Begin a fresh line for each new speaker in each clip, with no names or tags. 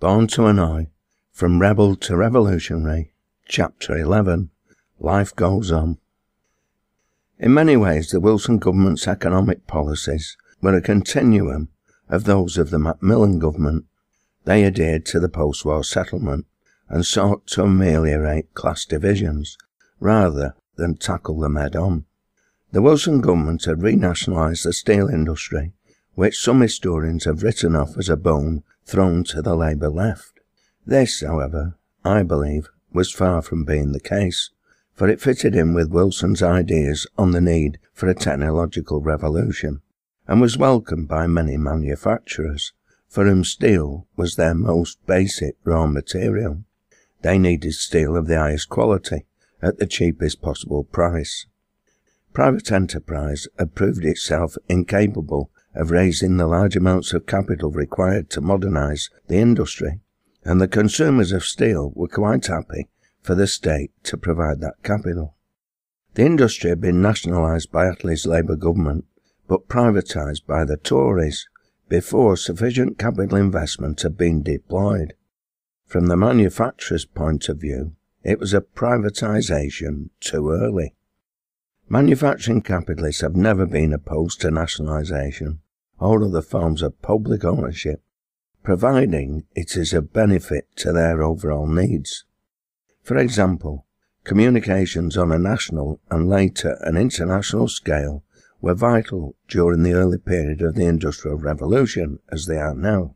Born to Annoy, From Rebel to Revolutionary, Chapter 11, Life Goes On. In many ways, the Wilson government's economic policies were a continuum of those of the Macmillan government. They adhered to the post-war settlement and sought to ameliorate class divisions rather than tackle them head-on. The Wilson government had renationalised the steel industry, which some historians have written off as a bone thrown to the Labour left. This, however, I believe, was far from being the case, for it fitted in with Wilson's ideas on the need for a technological revolution, and was welcomed by many manufacturers, for whom steel was their most basic raw material. They needed steel of the highest quality, at the cheapest possible price. Private enterprise had proved itself incapable of raising the large amounts of capital required to modernise the industry, and the consumers of steel were quite happy for the state to provide that capital. The industry had been nationalised by Attlee's Labour government, but privatised by the Tories before sufficient capital investment had been deployed. From the manufacturer's point of view, it was a privatisation too early. Manufacturing capitalists have never been opposed to nationalisation or other forms of public ownership, providing it is of benefit to their overall needs. For example, communications on a national and later an international scale were vital during the early period of the Industrial Revolution as they are now.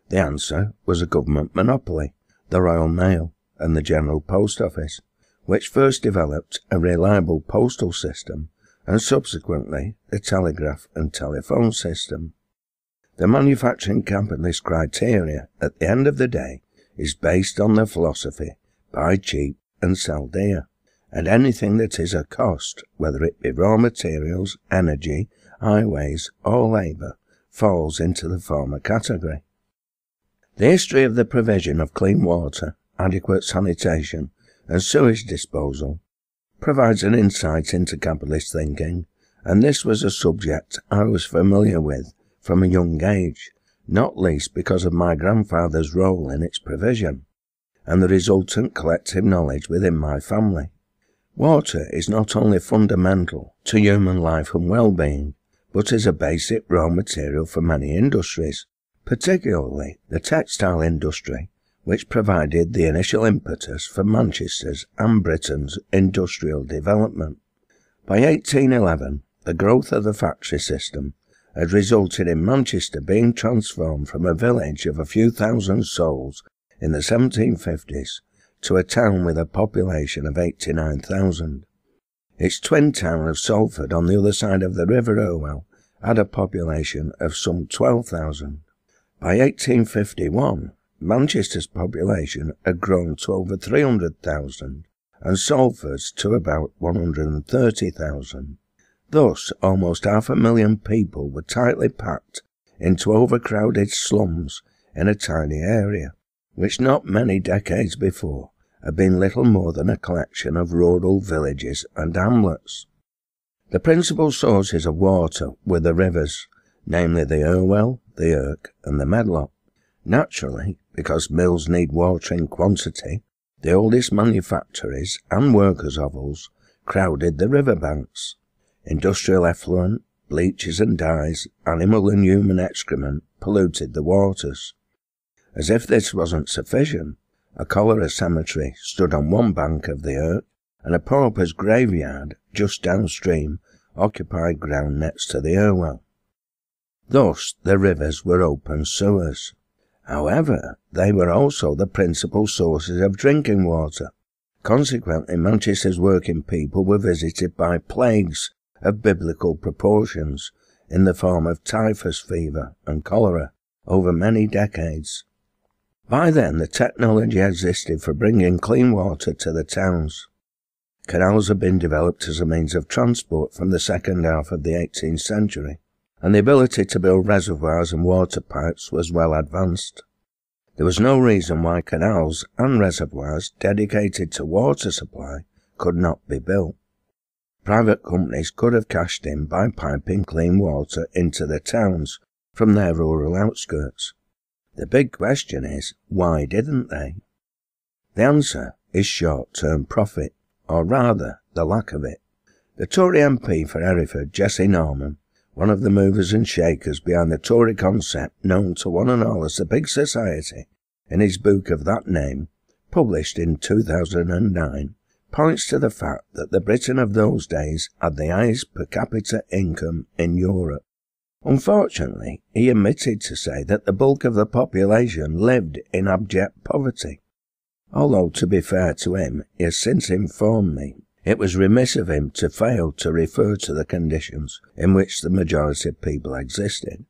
The answer was a government monopoly, the Royal Mail and the General Post Office, which first developed a reliable postal system and subsequently the telegraph and telephone system. The manufacturing capitalist criteria at the end of the day is based on the philosophy buy cheap and sell dear, and anything that is a cost, whether it be raw materials, energy, highways or labour, falls into the former category. The history of the provision of clean water, adequate sanitation and sewage disposal provides an insight into capitalist thinking, and this was a subject I was familiar with from a young age, not least because of my grandfather's role in its provision, and the resultant collective knowledge within my family. Water is not only fundamental to human life and well-being, but is a basic raw material for many industries, particularly the textile industry, which provided the initial impetus for Manchester's and Britain's industrial development. By 1811, the growth of the factory system had resulted in Manchester being transformed from a village of a few thousand souls in the 1750s to a town with a population of 89,000. Its twin town of Salford on the other side of the River Irwell had a population of some 12,000. By 1851, Manchester's population had grown to over 300,000 and Salford's to about 130,000. Thus, almost 500,000 people were tightly packed into overcrowded slums in a tiny area, which not many decades before had been little more than a collection of rural villages and hamlets. The principal sources of water were the rivers, namely the Irwell, the Irk and the Medlock. Naturally, because mills need water in quantity, the oldest manufactories and workers' hovels crowded the riverbanks. Industrial effluent, bleaches and dyes, animal and human excrement polluted the waters. As if this wasn't sufficient, a cholera cemetery stood on one bank of the Irk, and a pauper's graveyard just downstream occupied ground next to the Irwell. Thus the rivers were open sewers. However, they were also the principal sources of drinking water. Consequently, Manchester's working people were visited by plagues of biblical proportions in the form of typhus fever and cholera over many decades. By then, the technology existed for bringing clean water to the towns. Canals had been developed as a means of transport from the second half of the 18th century, and the ability to build reservoirs and water pipes was well advanced. There was no reason why canals and reservoirs dedicated to water supply could not be built. Private companies could have cashed in by piping clean water into the towns from their rural outskirts. The big question is, why didn't they? The answer is short-term profit, or rather, the lack of it. The Tory MP for Hereford, Jesse Norman, one of the movers and shakers behind the Tory concept known to one and all as the Big Society, in his book of that name, published in 2009, points to the fact that the Britain of those days had the highest per capita income in Europe. Unfortunately, he omitted to say that the bulk of the population lived in abject poverty. Although, to be fair to him, he has since informed me it was remiss of him to fail to refer to the conditions in which the majority of people existed.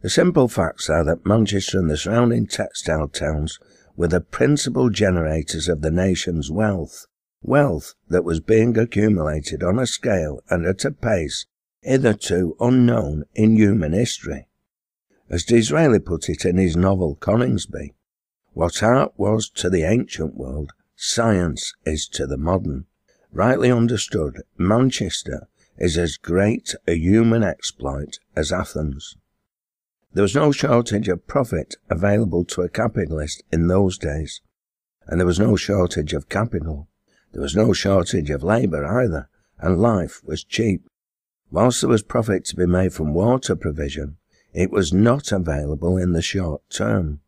The simple facts are that Manchester and the surrounding textile towns were the principal generators of the nation's wealth that was being accumulated on a scale and at a pace hitherto unknown in human history. As Disraeli put it in his novel Coningsby, what art was to the ancient world, science is to the modern. Rightly understood, Manchester is as great a human exploit as Athens. There was no shortage of profit available to a capitalist in those days, and there was no shortage of capital. There was no shortage of labour either, and life was cheap. Whilst there was profit to be made from water provision, it was not available in the short term.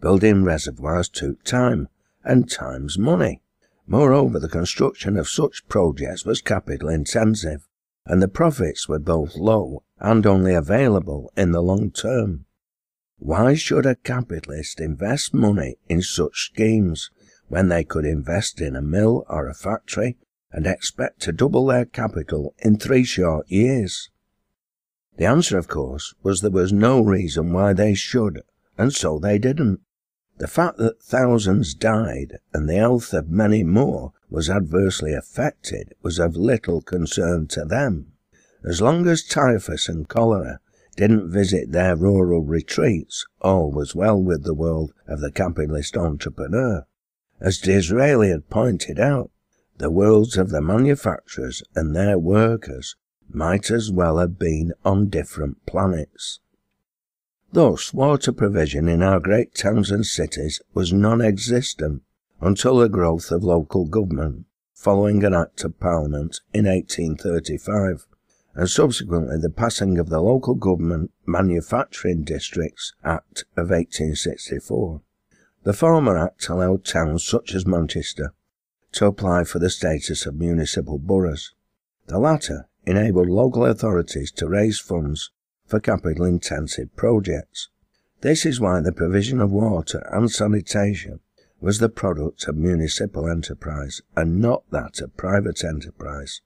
Building reservoirs took time, and time's money. Moreover, the construction of such projects was capital intensive, and the profits were both low and only available in the long term. Why should a capitalist invest money in such schemes when they could invest in a mill or a factory and expect to double their capital in 3 short years? The answer, of course, was there was no reason why they should, and so they didn't. The fact that thousands died and the health of many more was adversely affected was of little concern to them. As long as typhus and cholera didn't visit their rural retreats, all was well with the world of the capitalist entrepreneur. As Disraeli had pointed out, the worlds of the manufacturers and their workers might as well have been on different planets. Thus, water provision in our great towns and cities was non-existent until the growth of local government, following an Act of Parliament in 1835, and subsequently the passing of the Local Government Manufacturing Districts Act of 1864. The former Act allowed towns such as Manchester to apply for the status of municipal boroughs. The latter enabled local authorities to raise funds for capital-intensive projects. This is why the provision of water and sanitation was the product of municipal enterprise and not that of private enterprise,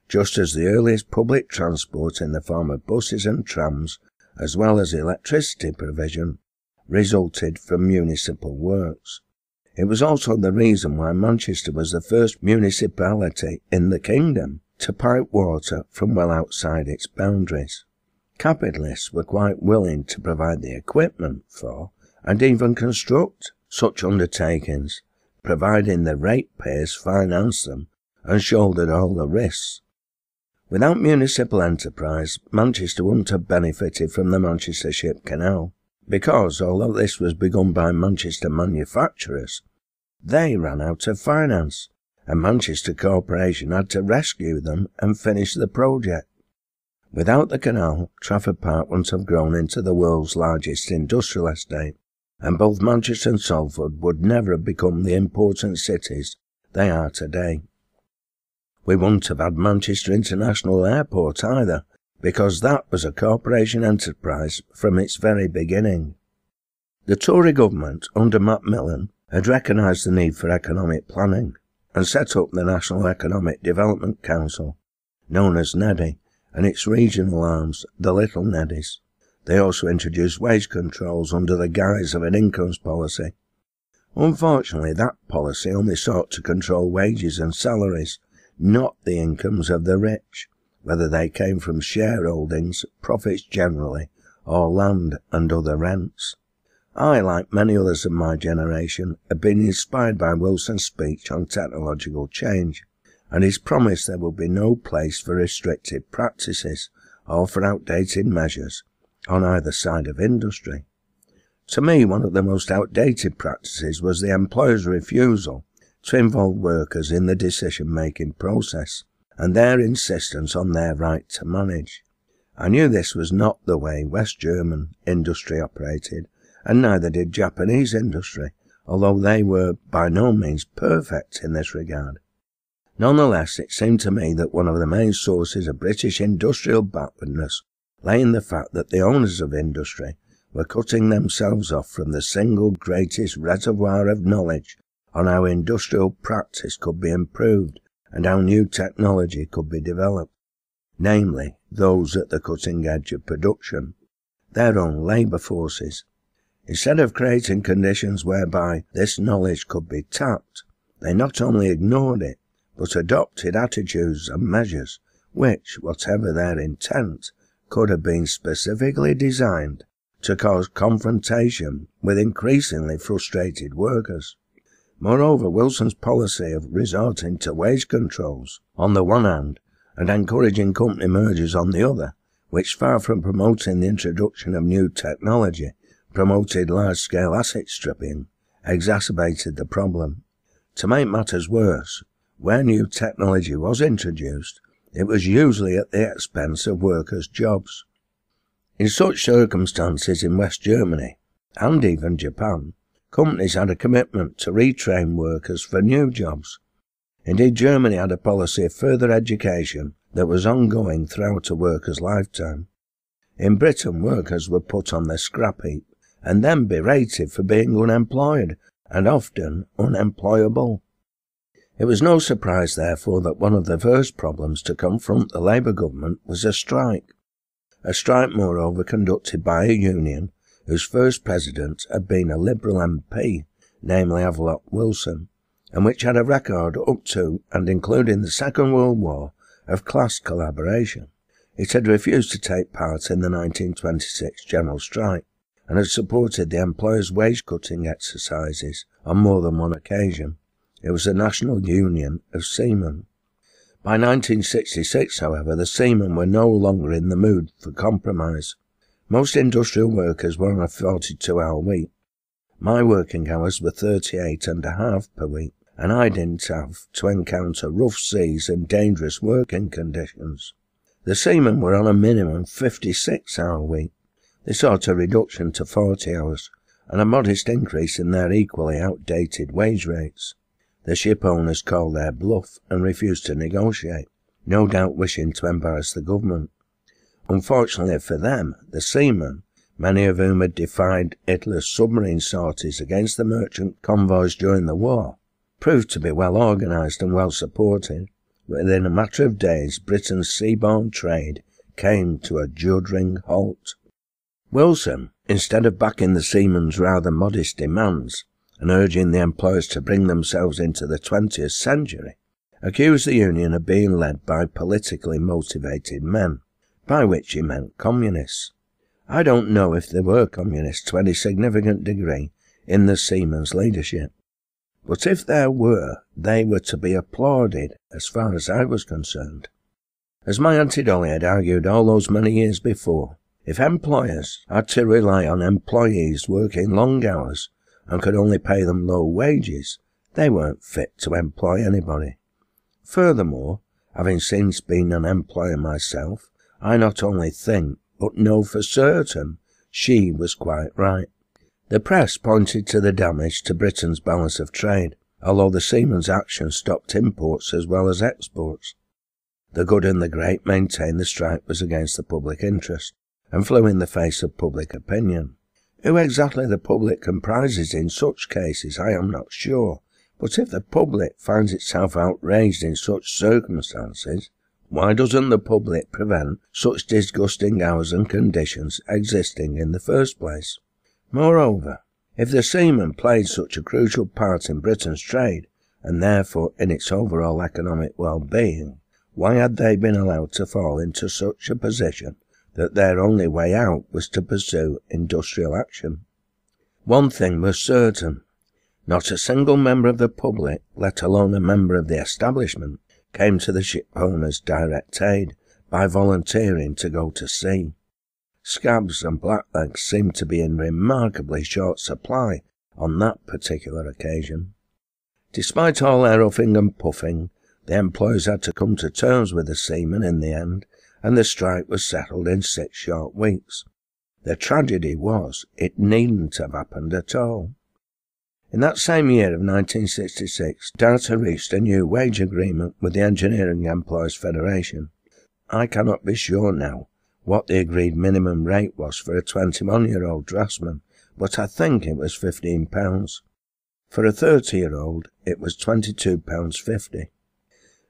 just as the earliest public transport in the form of buses and trams, as well as electricity provision, resulted from municipal works. It was also the reason why Manchester was the first municipality in the kingdom to pipe water from well outside its boundaries. Capitalists were quite willing to provide the equipment for, and even construct, such undertakings, providing the ratepayers financed them and shouldered all the risks. Without municipal enterprise, Manchester wouldn't have benefited from the Manchester Ship Canal, because, although this was begun by Manchester manufacturers, they ran out of finance, and Manchester Corporation had to rescue them and finish the project. Without the canal, Trafford Park wouldn't have grown into the world's largest industrial estate, and both Manchester and Salford would never have become the important cities they are today. We wouldn't have had Manchester International Airport either, because that was a corporation enterprise from its very beginning. The Tory government, under Macmillan, had recognised the need for economic planning, and set up the National Economic Development Council, known as NEDI, and its regional arms, the Little Neddies. They also introduced wage controls under the guise of an incomes policy. Unfortunately, that policy only sought to control wages and salaries, not the incomes of the rich, whether they came from shareholdings, profits generally, or land and other rents. I, like many others of my generation, have been inspired by Wilson's speech on technological change, and his promise there will be no place for restrictive practices or for outdated measures on either side of industry. To me, one of the most outdated practices was the employer's refusal to involve workers in the decision-making process, and their insistence on their right to manage. I knew this was not the way West German industry operated, and neither did Japanese industry, although they were by no means perfect in this regard. Nonetheless, it seemed to me that one of the main sources of British industrial backwardness lay in the fact that the owners of industry were cutting themselves off from the single greatest reservoir of knowledge on how industrial practice could be improved and how new technology could be developed, namely those at the cutting edge of production, their own labour forces. Instead of creating conditions whereby this knowledge could be tapped, they not only ignored it, but adopted attitudes and measures which, whatever their intent, could have been specifically designed to cause confrontation with increasingly frustrated workers. Moreover, Wilson's policy of resorting to wage controls on the one hand and encouraging company mergers on the other, which far from promoting the introduction of new technology, promoted large-scale asset stripping, exacerbated the problem. To make matters worse, where new technology was introduced, it was usually at the expense of workers' jobs. In such circumstances in West Germany, and even Japan, companies had a commitment to retrain workers for new jobs. Indeed, Germany had a policy of further education that was ongoing throughout a worker's lifetime. In Britain, workers were put on their scrap heap and then berated for being unemployed and often unemployable. It was no surprise, therefore, that one of the first problems to confront the Labour government was a strike. A strike, moreover, conducted by a union whose first president had been a Liberal MP, namely Havelock Wilson, and which had a record up to and including the Second World War of class collaboration. It had refused to take part in the 1926 general strike, and had supported the employers' wage-cutting exercises on more than one occasion. It was the National Union of Seamen. By 1966, however, the seamen were no longer in the mood for compromise. Most industrial workers were on a 42-hour week. My working hours were 38.5 per week, and I didn't have to encounter rough seas and dangerous working conditions. The seamen were on a minimum 56-hour week. They sought a reduction to 40 hours, and a modest increase in their equally outdated wage rates. The ship owners called their bluff and refused to negotiate, no doubt wishing to embarrass the government. Unfortunately for them, the seamen, many of whom had defied Hitler's submarine sorties against the merchant convoys during the war, proved to be well organised and well supported. Within a matter of days, Britain's seaborne trade came to a juddering halt. Wilson, instead of backing the seamen's rather modest demands and urging the employers to bring themselves into the 20th century, accused the union of being led by politically motivated men, by which he meant communists. I don't know if there were communists to any significant degree in the seamen's leadership, but if there were, they were to be applauded as far as I was concerned. As my Auntie Dolly had argued all those many years before, if employers had to rely on employees working long hours and could only pay them low wages, they weren't fit to employ anybody. Furthermore, having since been an employer myself, I not only think, but know for certain, she was quite right. The press pointed to the damage to Britain's balance of trade, although the seamen's action stopped imports as well as exports. The good and the great maintained the strike was against the public interest, and flew in the face of public opinion. Who exactly the public comprises in such cases I am not sure, but if the public finds itself outraged in such circumstances, why doesn't the public prevent such disgusting hours and conditions existing in the first place? Moreover, if the seamen played such a crucial part in Britain's trade, and therefore in its overall economic well-being, why had they been allowed to fall into such a position that their only way out was to pursue industrial action? One thing was certain. Not a single member of the public, let alone a member of the establishment, came to the ship owners' direct aid by volunteering to go to sea. Scabs and blacklegs seemed to be in remarkably short supply on that particular occasion. Despite all their huffing and puffing, the employers had to come to terms with the seamen in the end, and the strike was settled in 6 short weeks. The tragedy was, it needn't have happened at all. In that same year of 1966, DARTA reached a new wage agreement with the Engineering Employers Federation. I cannot be sure now what the agreed minimum rate was for a 21-year-old draftsman, but I think it was £15. For a 30-year-old, it was £22.50.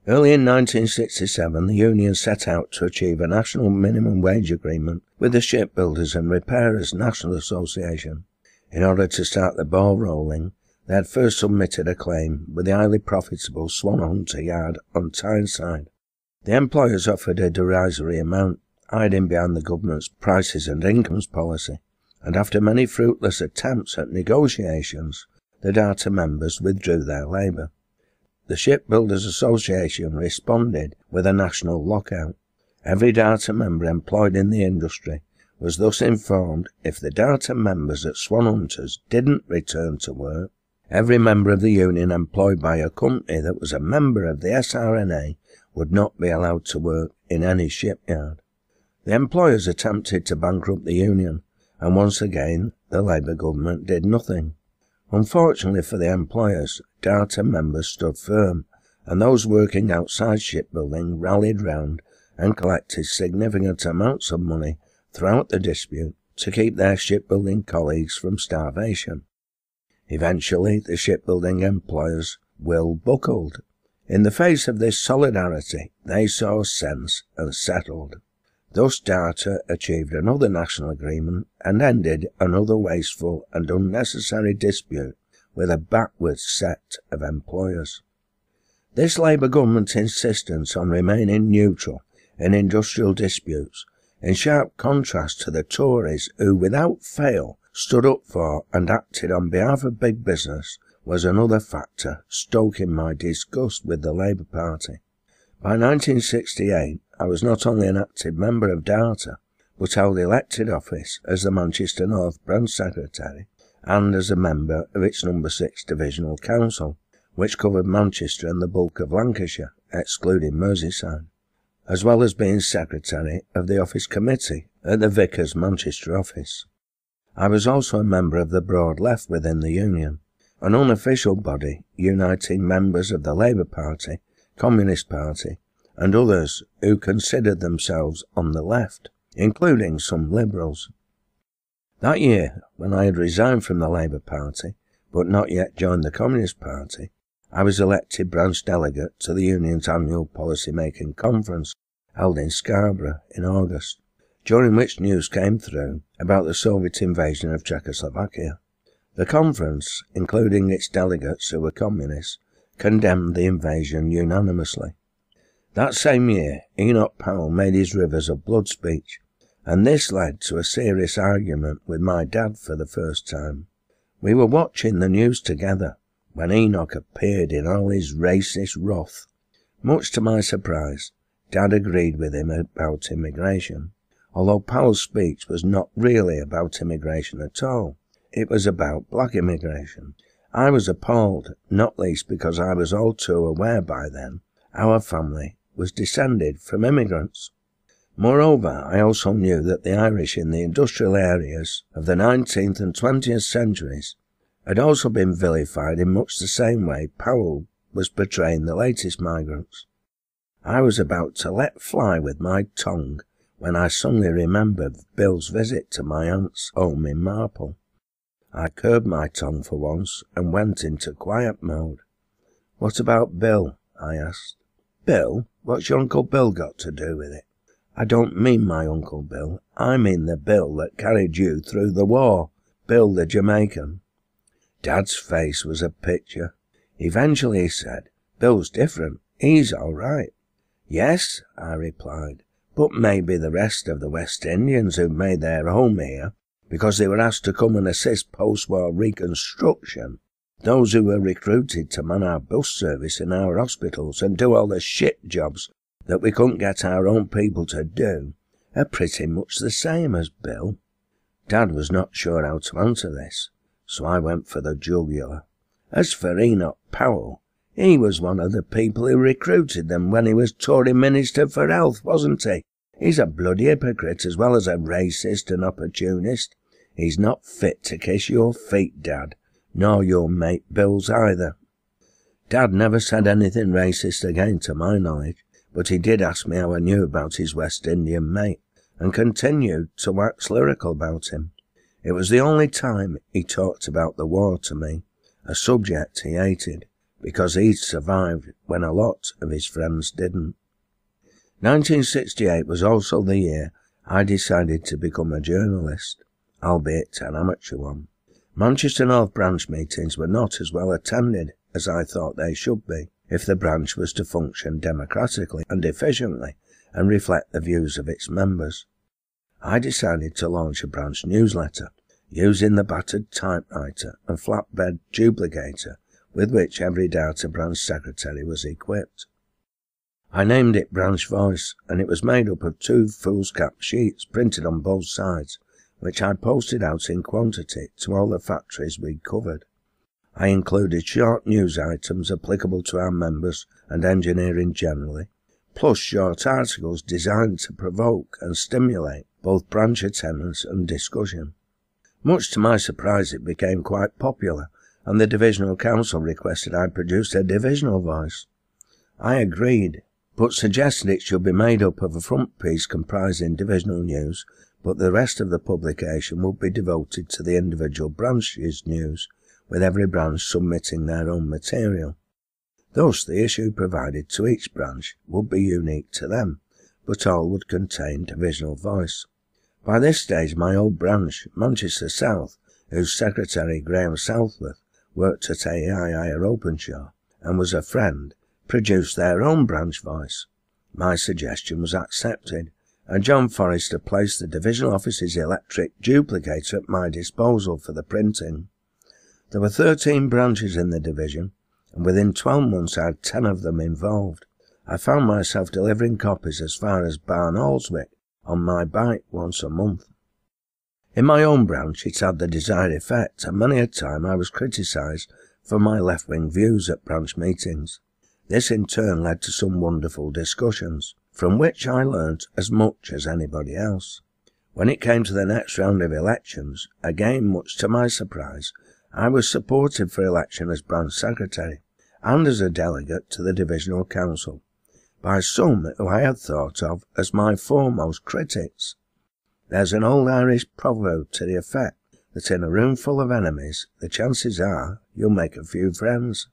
Early in 1967, the union set out to achieve a national minimum wage agreement with the Shipbuilders and Repairers National Association. In order to start the ball rolling, they had first submitted a claim with the highly profitable Swan Hunter Yard on Tyneside. The employers offered a derisory amount, hiding behind the government's prices and incomes policy, and after many fruitless attempts at negotiations, the DARTA members withdrew their labour. The Shipbuilders Association responded with a national lockout. Every DARTA member employed in the industry was thus informed if the DARTA members at Swan Hunters didn't return to work, every member of the union employed by a company that was a member of the SRNA would not be allowed to work in any shipyard. The employers attempted to bankrupt the union, and once again the Labour government did nothing. Unfortunately for the employers, DARTA members stood firm, and those working outside shipbuilding rallied round and collected significant amounts of money throughout the dispute to keep their shipbuilding colleagues from starvation. Eventually, the shipbuilding employers' will buckled. In the face of this solidarity, they saw sense and settled. Thus DARTA achieved another national agreement and ended another wasteful and unnecessary dispute with a backward set of employers. This Labour government insistence on remaining neutral in industrial disputes, in sharp contrast to the Tories who without fail stood up for and acted on behalf of big business, was another factor stoking my disgust with the Labour Party. By 1968, I was not only an active member of DARTA, but held elected office as the Manchester North Branch Secretary and as a member of its No. 6 Divisional Council, which covered Manchester and the bulk of Lancashire, excluding Merseyside, as well as being Secretary of the Office Committee at the Vickers Manchester office. I was also a member of the Broad Left within the Union, an unofficial body uniting members of the Labour Party, Communist Party, and others who considered themselves on the left, including some Liberals. That year, when I had resigned from the Labour Party, but not yet joined the Communist Party, I was elected branch delegate to the Union's annual policy-making conference, held in Scarborough in August, during which news came through about the Soviet invasion of Czechoslovakia. The conference, including its delegates who were communists, condemned the invasion unanimously. That same year, Enoch Powell made his Rivers of Blood speech, and this led to a serious argument with my dad for the first time. We were watching the news together when Enoch appeared in all his racist wrath. Much to my surprise, Dad agreed with him about immigration, although Powell's speech was not really about immigration at all. It was about black immigration. I was appalled, not least because I was all too aware by then our family was descended from immigrants. Moreover, I also knew that the Irish in the industrial areas of the 19th and 20th centuries had also been vilified in much the same way Powell was portraying the latest migrants. I was about to let fly with my tongue when I suddenly remembered Bill's visit to my aunt's home in Marple. I curbed my tongue for once and went into quiet mode. "What about Bill?" I asked. "Bill? What's your Uncle Bill got to do with it?" "I don't mean my Uncle Bill. I mean the Bill that carried you through the war. Bill the Jamaican." Dad's face was a picture. Eventually he said, "Bill's different. He's all right." "Yes," I replied, "but maybe the rest of the West Indians who made their home here because they were asked to come and assist post-war reconstruction, those who were recruited to man our bus service in our hospitals and do all the shit jobs that we couldn't get our own people to do, are pretty much the same as Bill. Dad was not sure how to answer this, so I went for the jugular. As for Enoch Powell, he was one of the people who recruited them when he was Tory Minister for Health, wasn't he? He's a bloody hypocrite as well as a racist and opportunist. He's not fit to kiss your feet, Dad, nor your mate Bill's either. Dad never said anything racist again to my knowledge, but he did ask me how I knew about his West Indian mate, and continued to wax lyrical about him. It was the only time he talked about the war to me, a subject he hated, because he'd survived when a lot of his friends didn't. 1968 was also the year I decided to become a journalist, albeit an amateur one. Manchester North branch meetings were not as well attended as I thought they should be, if the branch was to function democratically and efficiently and reflect the views of its members. I decided to launch a branch newsletter, using the battered typewriter and flatbed duplicator with which every data branch secretary was equipped. I named it Branch Voice, and it was made up of 2 foolscap sheets printed on both sides, which I posted out in quantity to all the factories we'd covered. I included short news items applicable to our members and engineering generally, plus short articles designed to provoke and stimulate both branch attendance and discussion. Much to my surprise, it became quite popular, and the Divisional Council requested I produce a divisional voice. I agreed, but suggested it should be made up of a front piece comprising divisional news, but the rest of the publication would be devoted to the individual branches' news, with every branch submitting their own material. Thus, the issue provided to each branch would be unique to them, but all would contain divisional voice. By this stage, my old branch, Manchester South, whose secretary, Graham Southworth, worked at AII Openshaw and was a friend, produced their own branch voice. My suggestion was accepted, and John Forrester placed the divisional office's electric duplicator at my disposal for the printing. There were 13 branches in the division, and within 12 months I had 10 of them involved. I found myself delivering copies as far as Barn Alswick on my bike once a month. In my own branch it had the desired effect, and many a time I was criticised for my left-wing views at branch meetings. This in turn led to some wonderful discussions, from which I learnt as much as anybody else. When it came to the next round of elections, again much to my surprise, I was supported for election as branch secretary, and as a delegate to the Divisional Council, by some who I had thought of as my foremost critics. There's an old Irish proverb to the effect that in a room full of enemies, the chances are you'll make a few friends.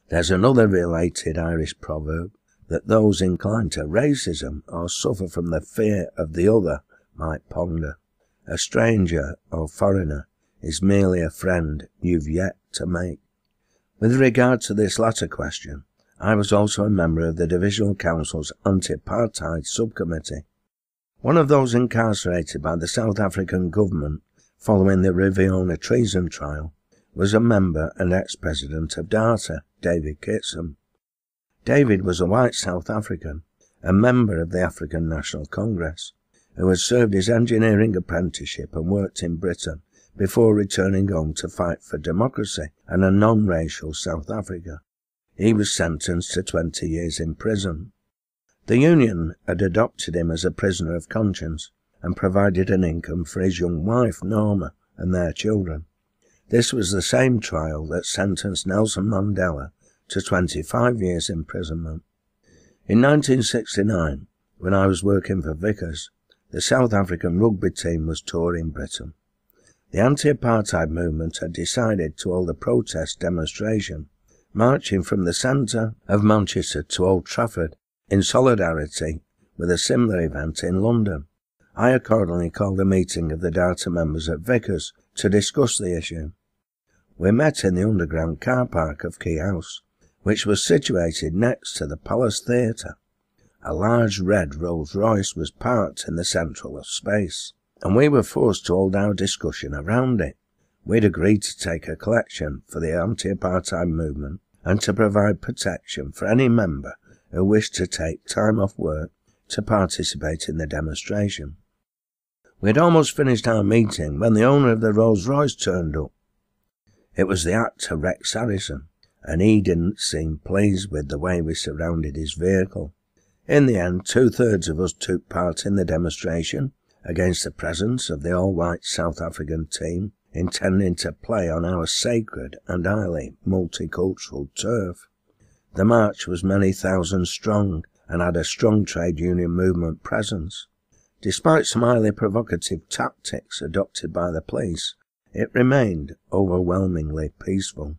There's another related Irish proverb that those inclined to racism or suffer from the fear of the other might ponder. A stranger or foreigner is merely a friend you've yet to make. With regard to this latter question, I was also a member of the Divisional Council's Anti-Apartheid Subcommittee. One of those incarcerated by the South African government following the Riviona treason trial was a member and ex-president of DARTA, David Kitson. David was a white South African, a member of the African National Congress, who had served his engineering apprenticeship and worked in Britain before returning home to fight for democracy and a non-racial South Africa. He was sentenced to 20 years in prison. The Union had adopted him as a prisoner of conscience and provided an income for his young wife, Norma, and their children. This was the same trial that sentenced Nelson Mandela to 25 years imprisonment. In 1969, when I was working for Vickers, the South African rugby team was touring Britain. The anti-apartheid movement had decided to hold a protest demonstration, marching from the centre of Manchester to Old Trafford, in solidarity with a similar event in London. I accordingly called a meeting of the DARTA members at Vickers to discuss the issue. We met in the underground car park of Key House, which was situated next to the Palace Theatre. A large red Rolls-Royce was parked in the central of space, and we were forced to hold our discussion around it. We'd agreed to take a collection for the anti-apartheid movement and to provide protection for any member who wished to take time off work to participate in the demonstration. We had almost finished our meeting when the owner of the Rolls Royce turned up. It was the actor Rex Harrison, and he didn't seem pleased with the way we surrounded his vehicle. In the end, 2/3 of us took part in the demonstration against the presence of the all-white South African team, intending to play on our sacred and highly multicultural turf. The march was many thousand strong and had a strong trade union movement presence. Despite some highly provocative tactics adopted by the police, it remained overwhelmingly peaceful.